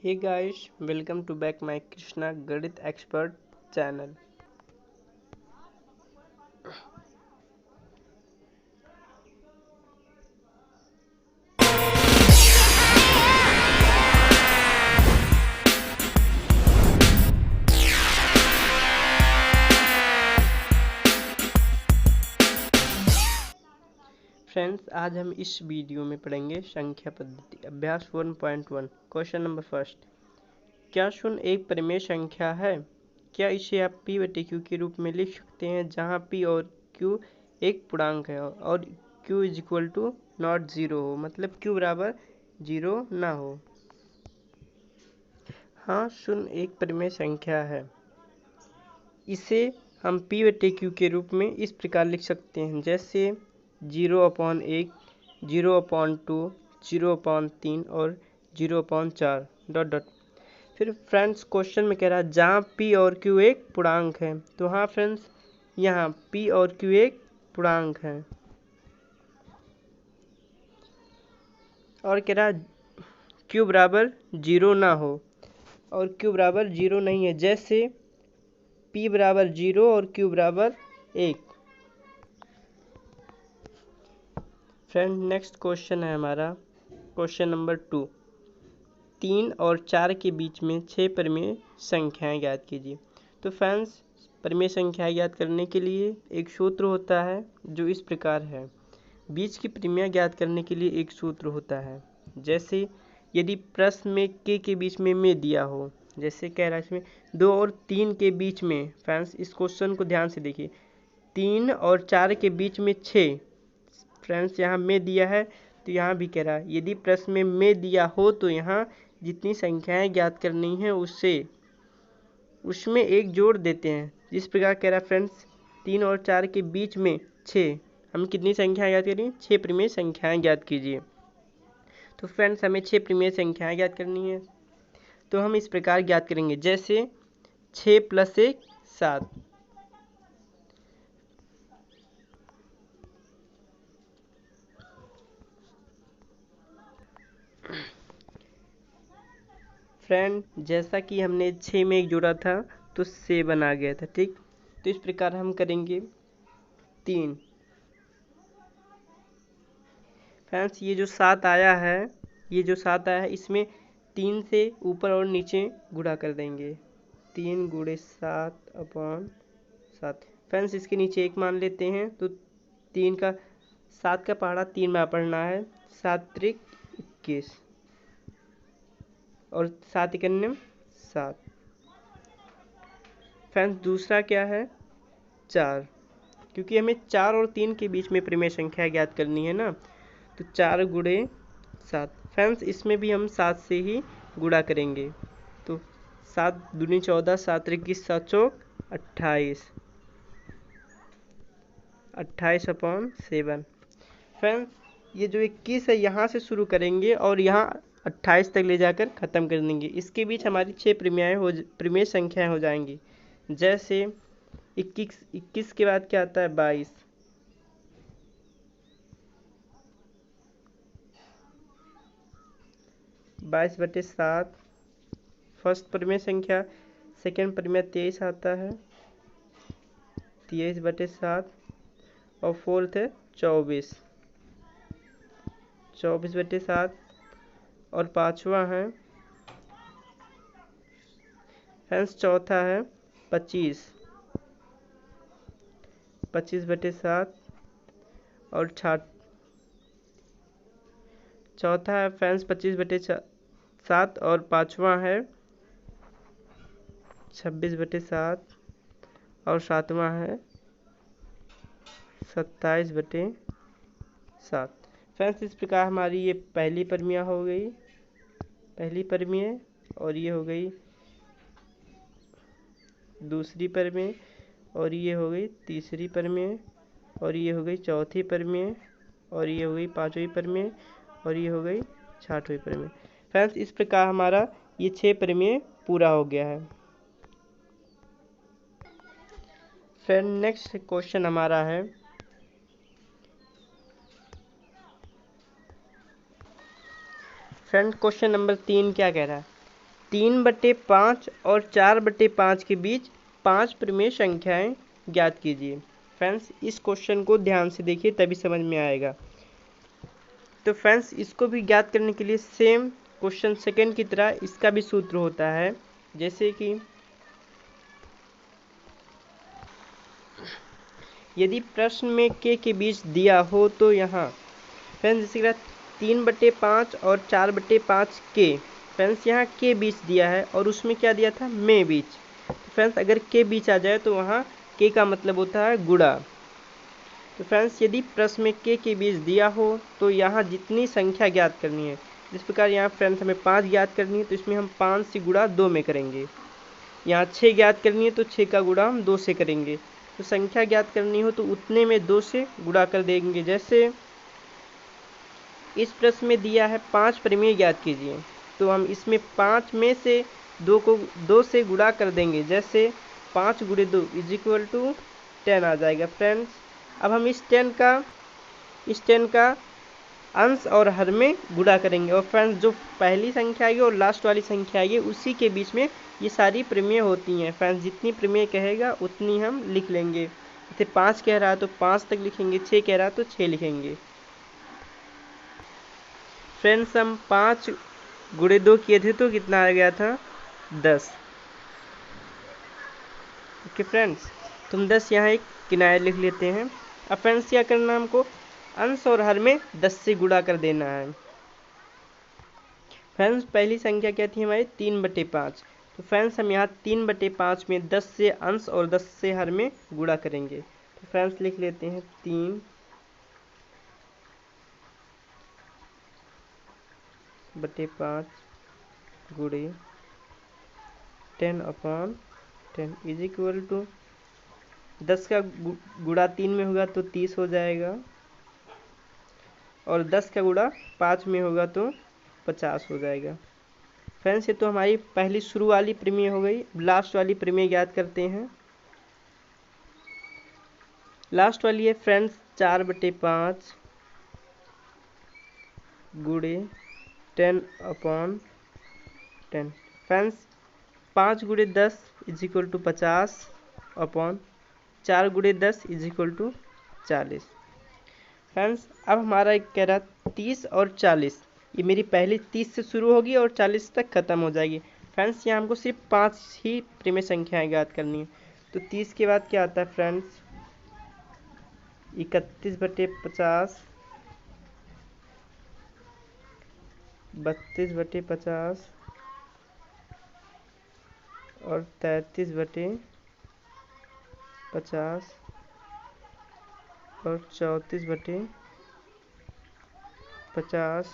Hey guys, welcome to back my Krishna Gadit Expert channel. Friends, आज हम इस video में पढ़ेंगे संख्या पद्धति अभ्यास 1.1 क्वेश्चन नंबर फर्स्ट। क्या शून्य एक परिमेय संख्या है? क्या इसे आप p बटे q के रूप में लिख सकते हैं जहां p और q एक पूर्णांक है और q is equal to not zero हो, मतलब q बराबर जीरो ना हो। हाँ, शून्य एक परिमेय संख्या है। इसे हम p बटे q के रूप में इस प्रकार लिख सकते हैं, जैसे 0/1, 0/2, 0/3 और 0/4 डॉट डॉट। फिर फ्रेंड्स क्वेश्चन में कह रहा है जहाँ p और q एक पूर्णांक है, तो हाँ फ्रेंड्स, यहाँ p और q एक पूर्णांक है। और कह रहा है q बराबर जीरो ना हो, और q बराबर जीरो नहीं है, जैसे p बराबर जीरो और q बराबर एक। फ्रेंड नेक्स्ट क्वेश्चन है हमारा क्वेश्चन नंबर 2। 3 और 4 के बीच में 6 परिमेय संख्याएं ज्ञात कीजिए। तो फ्रेंड्स, परिमेय संख्याएं ज्ञात करने के लिए एक सूत्र होता है जो इस प्रकार है। बीच की परिमेय ज्ञात करने के लिए एक सूत्र होता है, जैसे यदि प्रश्न में के बीच में दिया हो, जैसे कह रहा है इसमें 2 और 3 के बीच में। फ्रेंड्स इस क्वेश्चन को ध्यान से देखिए, 3 और 4 के बीच में 6। फ्रेंड्स यहाँ में दिया है, तो यहाँ भी कह रहा है यदि प्रश्न में दिया हो तो यहाँ जितनी संख्याएं ज्ञात करनी है उसमें एक जोड़ देते हैं। जिस प्रकार कह रहा है फ्रेंड्स 3 और 4 के बीच में 6, हम कितनी संख्याएं ज्ञात करेंगे? 6 परिमेय संख्याएं ज्ञात कीजिए। तो फ्रेंड्स हमें 6 परिमेय संख्याएं ज्ञात करनी है, तो हम इस प्रकार ज्ञात करेंगे, जैसे 6 + 1 7। फ्रेंड जैसा कि हमने 6 में एक जोड़ा था तो 7 आ गया था, ठीक। तो इस प्रकार हम करेंगे 3। फ्रेंड्स ये जो 7 आया है, इसमें 3 से ऊपर और नीचे गुणा कर देंगे। 3 × 7/7। फ्रेंड्स इसके नीचे 1 मान लेते हैं, तो 7 का पहाड़ा 3 बार पढ़ना है। 7 × 21 और 7 × 7। फ्रेंड्स दूसरा क्या है? 4, क्योंकि हमें 4 और 3 के बीच में परिमेय संख्या ज्ञात करनी है ना, तो 4 × 7। फ्रेंड्स इसमें भी हम 7 से ही गुणा करेंगे, तो 7 दूनी 14, 7 × 21, 7 चौक 28, 28/7। फ्रेंड्स ये जो 21 है यहाँ से शुरू करेंगे और यहाँ 28 तक ले जाकर ख़त्म कर देंगे। इसके बीच हमारी 6 परिमेय संख्याएं हो जाएंगी, जैसे 21 के बाद क्या आता है? 22, 22/7 फर्स्ट परिमेय संख्या। सेकेंड परिमेय 23 आता है, 23/7। और फोर्थ है 24, 24/7। और पांचवा है फ्रेंड्स, चौथा है 25, 25/7। और चौथा है फ्रेंड्स 25/7 और पांचवा है 26/7 और सातवां है 27/7। फ्रेंड्स इस प्रकार हमारी ये पहली परिमेय हो गई, और ये हो गई दूसरी परिमेय, और ये हो गई तीसरी परिमेय, और ये हो गई चौथी परिमेय, और ये हो गई पांचवी परिमेय, और ये हो गई छठवीं परिमेय। फ्रेंड्स इस प्रकार हमारा ये 6 परिमेय पूरा हो गया है। फ्रेंड नेक्स्ट क्वेश्चन हमारा है फ्रेंड क्वेश्चन नंबर 3। क्या कह रहा है? 3/5 और 4/5 के बीच 5 परिमेय संख्याएं ज्ञात कीजिए। फ्रेंड्स इस क्वेश्चन को ध्यान से देखिए तभी समझ में आएगा। तो फ्रेंड्स इसको भी ज्ञात करने के लिए सेम क्वेश्चन सेकंड की तरह इसका भी सूत्र होता है, जैसे कि यदि प्रश्न में के बीच दिया हो तो यहाँ फ्रेंड्स जैसे 3/5 और 4/5 के, फ्रेंड्स यहाँ के बीच दिया है और उसमें क्या दिया था, में बीच। तो फ्रेंड्स अगर के बीच आ जाए तो वहाँ के का मतलब होता है गुणा। तो फ्रेंड्स यदि प्रश्न में के बीच दिया हो तो यहाँ जितनी संख्या ज्ञात करनी है, जिस प्रकार यहाँ फ्रेंड्स हमें 5 ज्ञात करनी है तो इसमें हम 5 से गुणा 2 में करेंगे। यहाँ 6 ज्ञात करनी है तो 6 का गुणा हम 2 से करेंगे। तो संख्या ज्ञात करनी हो तो उतने में 2 से गुणा कर देंगे। जैसे इस प्रश्न में दिया है 5 परिमेय ज्ञात कीजिए, तो हम इसमें 5 में से 2 को 2 से गुणा कर देंगे। जैसे 5 × 2 = 10 आ जाएगा। फ्रेंड्स अब हम इस 10 का अंश और हर में गुणा करेंगे और फ्रेंड्स जो पहली संख्या आएगी और लास्ट वाली संख्या आएगी उसी के बीच में ये सारी परिमेय होती हैं। फ्रेंड्स जितनी परिमेय कहेगा उतनी हम लिख लेंगे। जैसे 5 कह रहा है तो 5 तक लिखेंगे, 6 कह रहा है तो 6 लिखेंगे। फ्रेंड्स हम 5 × 2 किए थे तो कितना आ गया था, 10। ओके फ्रेंड्स, तुम 10 यहाँ एक किनारे लिख लेते हैं। अब फ्रेंड्स क्या करना, हमको अंश और हर में 10 से गुणा कर देना है। फ्रेंड्स पहली संख्या क्या थी हमारी, 3/5। तो फ्रेंड्स हम यहाँ 3/5 में 10 से अंश और 10 से हर में गुणा करेंगे। तो फ्रेंड्स लिख लेते हैं 3/5 गुणे 10/10 = 10 का गुणा 3 में होगा तो 30 हो जाएगा और 10 का गुणा 5 में होगा तो 50 हो जाएगा। फ्रेंड्स ये तो हमारी पहली शुरू वाली परिमेय हो गई। लास्ट वाली परिमेय ज्ञात करते हैं। लास्ट वाली है फ्रेंड्स 4/5 गुणे 10/10। Friends 5 × 10 = 50 upon 4 × 10 = 40। फ्रेंड्स अब हमारा एक कह रहा 30 और 40, ये मेरी पहली 30 से शुरू होगी और 40 तक खत्म हो जाएगी। फ्रेंड्स यहाँ हमको सिर्फ 5 ही परिमेय संख्याएं ज्ञात करनी है। तो 30 के बाद क्या आता है फ्रेंड्स, 31/50, 32/50 और 33/50 और 34/50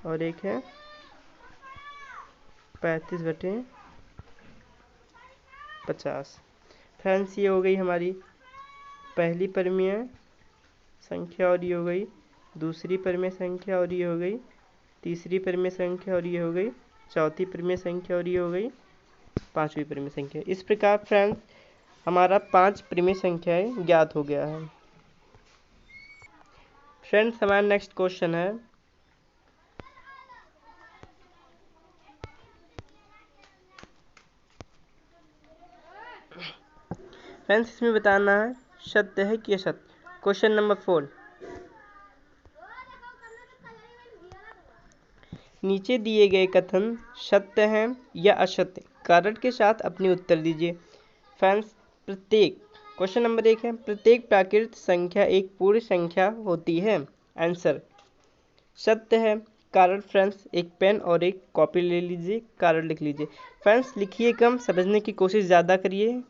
और एक है 35/50। फ्रेंड्स ये हो गई हमारी पहली परिमेय संख्या और ये हो गई दूसरी परिमेय संख्या और ये हो गई तीसरी परिमेय संख्या और ये हो गई चौथी परिमेय संख्या और ये हो गई पांचवी परिमेय संख्या। इस प्रकार फ्रेंड्स हमारा 5 परिमेय संख्याएं ज्ञात हो गया है। फ्रेंड्स हमारा नेक्स्ट क्वेश्चन है फ्रेंड्स इसमें बताना है सत्य है कि असत्य। क्वेश्चन नंबर 4, नीचे दिए गए कथन सत्य हैं या असत्य, कारण के साथ अपने उत्तर दीजिए। फ्रेंड्स क्वेश्चन नंबर 1 है, प्रत्येक प्राकृत संख्या एक पूर्ण संख्या होती है। आंसर सत्य है। कारण फ्रेंड्स एक पेन और एक कॉपी ले लीजिए, कारण लिख लीजिए। फ्रेंड्स लिखिए कम, समझने की कोशिश ज़्यादा करिए।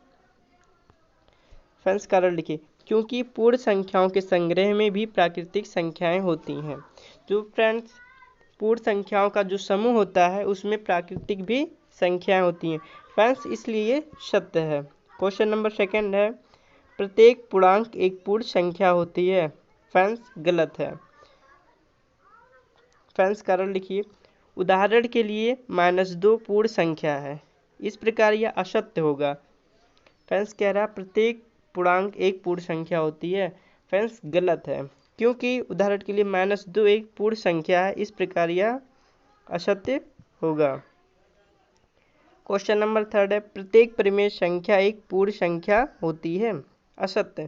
फ्रेंड्स कारण लिखिए, क्योंकि पूर्ण संख्याओं के संग्रह में भी प्राकृतिक संख्याएं होती हैं। जो फ्रेंड्स पूर्ण संख्याओं का जो समूह होता है उसमें प्राकृतिक भी संख्याएं होती हैं। फ्रेंड्स इसलिए सत्य है। क्वेश्चन नंबर 2 है, प्रत्येक पूर्णांक एक पूर्ण संख्या होती है। फ्रेंड्स गलत है। फ्रेंड्स कारण लिखिए, उदाहरण के लिए -2 पूर्ण संख्या है, इस प्रकार यह असत्य होगा। फ्रेंड्स कह रहा है प्रत्येक पूर्णांक एक पूर्ण संख्या होती है। फ्रेंड्स गलत है, क्योंकि उदाहरण के लिए -2 एक पूर्ण संख्या है, इस प्रकार यह असत्य होगा। क्वेश्चन नंबर 3 है, प्रत्येक परिमेय संख्या एक पूर्ण संख्या होती है। असत्य।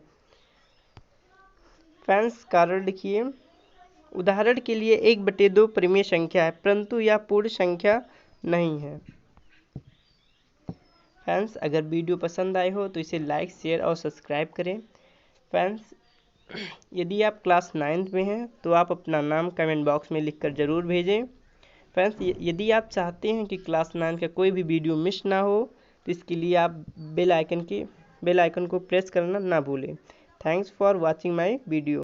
फ्रेंड्स कारण लिखिए। उदाहरण के लिए 1/2 परिमेय संख्या है, परंतु यह पूर्ण संख्या नहीं है। फ्रेंड्स अगर वीडियो पसंद आए हो तो इसे लाइक, शेयर और सब्सक्राइब करें। फ्रेंड्स यदि आप क्लास 9th में हैं तो आप अपना नाम कमेंट बॉक्स में लिखकर ज़रूर भेजें। फ्रेंड्स यदि आप चाहते हैं कि क्लास 9 का कोई भी वीडियो मिस ना हो तो इसके लिए आप बेल आइकन को प्रेस करना ना भूलें। Thanks for watching my video.